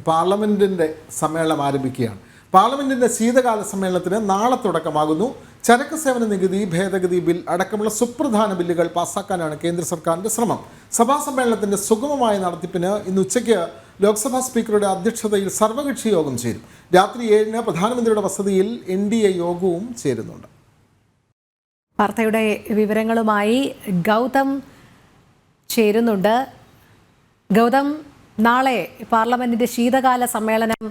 പാർലമെൻറ്റിൻ്റെ സമ്മേളനം ആരംഭിക്കുകയാണ്. പാർലമെൻറ്റിൻ്റെ ശീതകാല സമ്മേളനത്തിന് നാളെ തുടക്കമാകുന്നു. ചരക്ക് സേവന നികുതി ഭേദഗതി ബിൽ അടക്കമുള്ള സുപ്രധാന ബില്ലുകൾ പാസ്സാക്കാനാണ് കേന്ദ്ര സർക്കാരിൻ്റെ ശ്രമം. സഭാ സമ്മേളനത്തിൻ്റെ സുഗമമായ നടത്തിപ്പിന് ഇന്ന് ഉച്ചയ്ക്ക് ലോക്സഭാ സ്പീക്കറുടെ അധ്യക്ഷതയിൽ സർവകക്ഷി യോഗം ചേരും. രാത്രി 7-ന് പ്രധാനമന്ത്രിയുടെ വസതിയിൽ NDA യോഗവും ചേരുന്നുണ്ട്. വാർത്തയുടെ വിവരങ്ങളുമായി ഗൗതം ചേരുന്നുണ്ട്. ഗൗതം, നാളെ പാർലമെന്റിന്റെ ശീതകാല സമ്മേളനം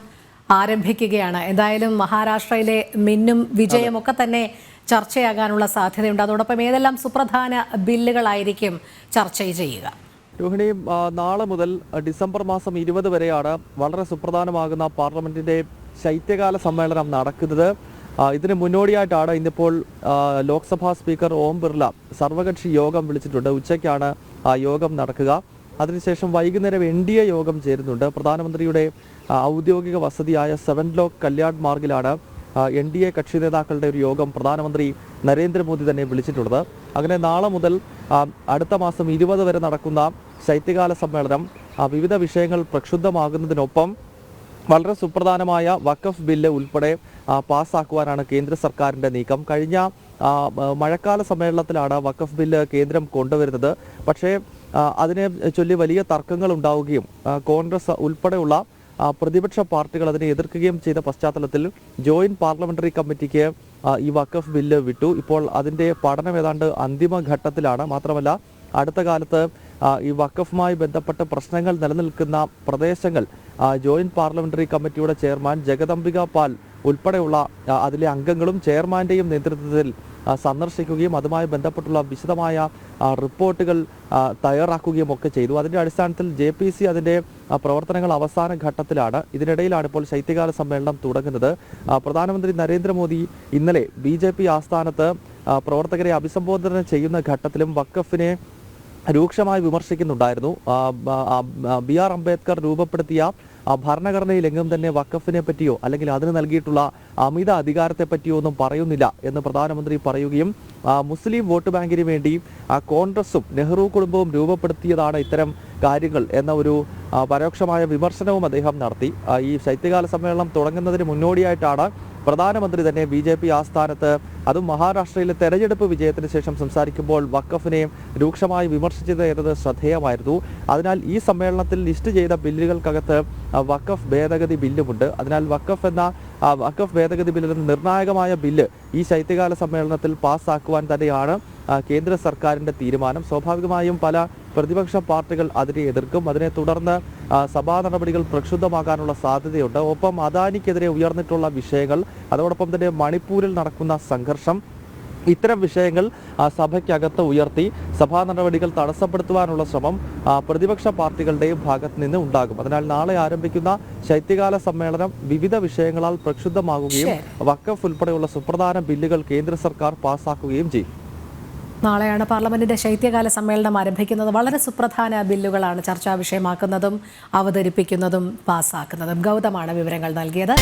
ആരംഭിക്കുകയാണ്. എന്തായാലും മഹാരാഷ്ട്രയിലെ മിന്നും വിജയമൊക്കെ തന്നെ ചർച്ചയാകാനുള്ള സാധ്യതയുണ്ട്. അതോടൊപ്പം ഏതെല്ലാം സുപ്രധാന ബില്ലുകളായിരിക്കും ചർച്ച ചെയ്യുക? രോഹിണി, നാളെ മുതൽ ഡിസംബർ മാസം 20 വരെയാണ് വളരെ സുപ്രധാനമാകുന്ന പാർലമെന്റിന്റെ ശൈത്യകാല സമ്മേളനം നടക്കുന്നത്. ഇതിന് മുന്നോടിയായിട്ടാണ് ഇന്നിപ്പോൾ ലോക്സഭാ സ്പീക്കർ ഓം ബിർള സർവകക്ഷി യോഗം വിളിച്ചിട്ടുണ്ട്. ഉച്ചയ്ക്കാണ് ആ യോഗം നടക്കുക. അതിനുശേഷം വൈകുന്നേരം NDA യോഗം ചേരുന്നുണ്ട്. പ്രധാനമന്ത്രിയുടെ ഔദ്യോഗിക വസതിയായ 7 ലോക്ക് കല്യാൺ മാർഗിലാണ് NDA കക്ഷി നേതാക്കളുടെ ഒരു യോഗം പ്രധാനമന്ത്രി നരേന്ദ്രമോദി തന്നെ വിളിച്ചിട്ടുള്ളത്. അങ്ങനെ നാളെ മുതൽ അടുത്ത മാസം 20 വരെ നടക്കുന്ന ശൈത്യകാല സമ്മേളനം വിവിധ വിഷയങ്ങൾ പ്രക്ഷുബ്ധമാകുന്നതിനൊപ്പം വളരെ സുപ്രധാനമായ വഖഫ് ബില്ല് ഉൾപ്പെടെ പാസ്സാക്കുവാനാണ് കേന്ദ്ര സർക്കാരിൻ്റെ നീക്കം. കഴിഞ്ഞ മഴക്കാല സമ്മേളനത്തിലാണ് വഖഫ് ബില്ല് കേന്ദ്രം കൊണ്ടുവരുന്നത്. പക്ഷേ അതിനെ ചൊല്ലി വലിയ തർക്കങ്ങൾ ഉണ്ടാവുകയും കോൺഗ്രസ് ഉൾപ്പെടെയുള്ള പ്രതിപക്ഷ പാർട്ടികൾ അതിനെ എതിർക്കുകയും ചെയ്ത പശ്ചാത്തലത്തിൽ ജോയിന്റ് പാർലമെന്ററി കമ്മിറ്റിക്ക് ഈ വഖഫ് ബില്ല് വിട്ടു. ഇപ്പോൾ അതിൻ്റെ പഠനം ഏതാണ്ട് അന്തിമഘട്ടത്തിലാണ്. മാത്രമല്ല അടുത്ത കാലത്ത് ഈ വഖഫുമായി ബന്ധപ്പെട്ട പ്രശ്നങ്ങൾ നിലനിൽക്കുന്ന പ്രദേശങ്ങൾ ജോയിന്റ് പാർലമെന്ററി കമ്മിറ്റിയുടെ ചെയർമാൻ ജഗദംബിക പാൽ ഉൾപ്പെടെയുള്ള അതിലെ അംഗങ്ങളും ചെയർമാന്റെയും നേതൃത്വത്തിൽ സന്ദർശിക്കുകയും അതുമായി ബന്ധപ്പെട്ടുള്ള വിശദമായ റിപ്പോർട്ടുകൾ തയ്യാറാക്കുകയും ഒക്കെ ചെയ്തു. അതിൻ്റെ അടിസ്ഥാനത്തിൽ JPC അതിൻ്റെ പ്രവർത്തനങ്ങൾ അവസാന ഘട്ടത്തിലാണ്. ഇതിനിടയിലാണ് ഇപ്പോൾ ശൈത്യകാല സമ്മേളനം തുടങ്ങുന്നത്. പ്രധാനമന്ത്രി നരേന്ദ്രമോദി ഇന്നലെ BJP ആസ്ഥാനത്ത് പ്രവർത്തകരെ അഭിസംബോധന ചെയ്യുന്ന ഘട്ടത്തിലും വഖഫിനെ രൂക്ഷമായി വിമർശിക്കുന്നുണ്ടായിരുന്നു. BR അംബേദ്കർ രൂപപ്പെടുത്തിയ ഭരണഘടനയിലെങ്ങും തന്നെ വഖഫിനെ പറ്റിയോ അല്ലെങ്കിൽ അതിന് നൽകിയിട്ടുള്ള അമിത അധികാരത്തെ പറ്റിയോ ഒന്നും പറയുന്നില്ല എന്ന് പ്രധാനമന്ത്രി പറയുകയും മുസ്ലിം വോട്ട് ബാങ്കിന് വേണ്ടി കോൺഗ്രസും നെഹ്റു കുടുംബവും രൂപപ്പെടുത്തിയതാണ് ഇത്തരം കാര്യങ്ങൾ എന്ന ഒരു പരോക്ഷമായ വിമർശനവും അദ്ദേഹം നടത്തി. ഈ ശൈത്യകാല സമ്മേളനം തുടങ്ങുന്നതിന് മുന്നോടിയായിട്ടാണ് പ്രധാനമന്ത്രി തന്നെ BJP ആസ്ഥാനത്ത് അതും മഹാരാഷ്ട്രയിലെ തെരഞ്ഞെടുപ്പ് വിജയത്തിന് ശേഷം സംസാരിക്കുമ്പോൾ വഖഫിനെ രൂക്ഷമായി വിമർശിച്ചത് എന്നത് ശ്രദ്ധേയമായിരുന്നു. അതിനാൽ ഈ സമ്മേളനത്തിൽ ലിസ്റ്റ് ചെയ്ത ബില്ലുകൾക്കകത്ത് വഖഫ് ഭേദഗതി ബില്ലുമുണ്ട്. അതിനാൽ വഖഫ് ഭേദഗതി ബില്ലിൽ നിർണായകമായ ബില്ല് ഈ ശൈത്യകാല സമ്മേളനത്തിൽ പാസ്സാക്കുവാൻ തന്നെയാണ് കേന്ദ്ര സർക്കാരിൻ്റെ തീരുമാനം. സ്വാഭാവികമായും പല പ്രതിപക്ഷ പാർട്ടികൾ അതിനെ എതിർക്കും. അതിനെ തുടർന്ന് സഭാ നടപടികൾ പ്രക്ഷുബ്ധമാകാനുള്ള സാധ്യതയുണ്ട്. ഒപ്പം അദാനിക്കെതിരെ ഉയർന്നിട്ടുള്ള വിഷയങ്ങൾ, അതോടൊപ്പം തന്നെ മണിപ്പൂരിൽ നടക്കുന്ന സംഘർഷം, ഇത്തരം വിഷയങ്ങൾ സഭയ്ക്കകത്ത് ഉയർത്തി സഭാ നടപടികൾ തടസ്സപ്പെടുത്തുവാനുള്ള ശ്രമം പ്രതിപക്ഷ പാർട്ടികളുടെയും ഭാഗത്ത് നിന്ന് ഉണ്ടാകും. അതിനാൽ നാളെ ആരംഭിക്കുന്ന ശൈത്യകാല സമ്മേളനം വിവിധ വിഷയങ്ങളാൽ പ്രക്ഷുബ്ധമാകുകയും വഖഫ് ഉൾപ്പെടെയുള്ള സുപ്രധാന ബില്ലുകൾ കേന്ദ്ര സർക്കാർ പാസ്സാക്കുകയും ചെയ്യും. നാളെയാണ് പാർലമെന്റിന്റെ ശൈത്യകാല സമ്മേളനം ആരംഭിക്കുന്നത്. വളരെ സുപ്രധാന ബില്ലുകളാണ് ചർച്ചാ വിഷയമാക്കുന്നതും അവതരിപ്പിക്കുന്നതും പാസ്സാക്കുന്നതും. ഗൗതമാണ് വിവരങ്ങൾ നൽകിയത്.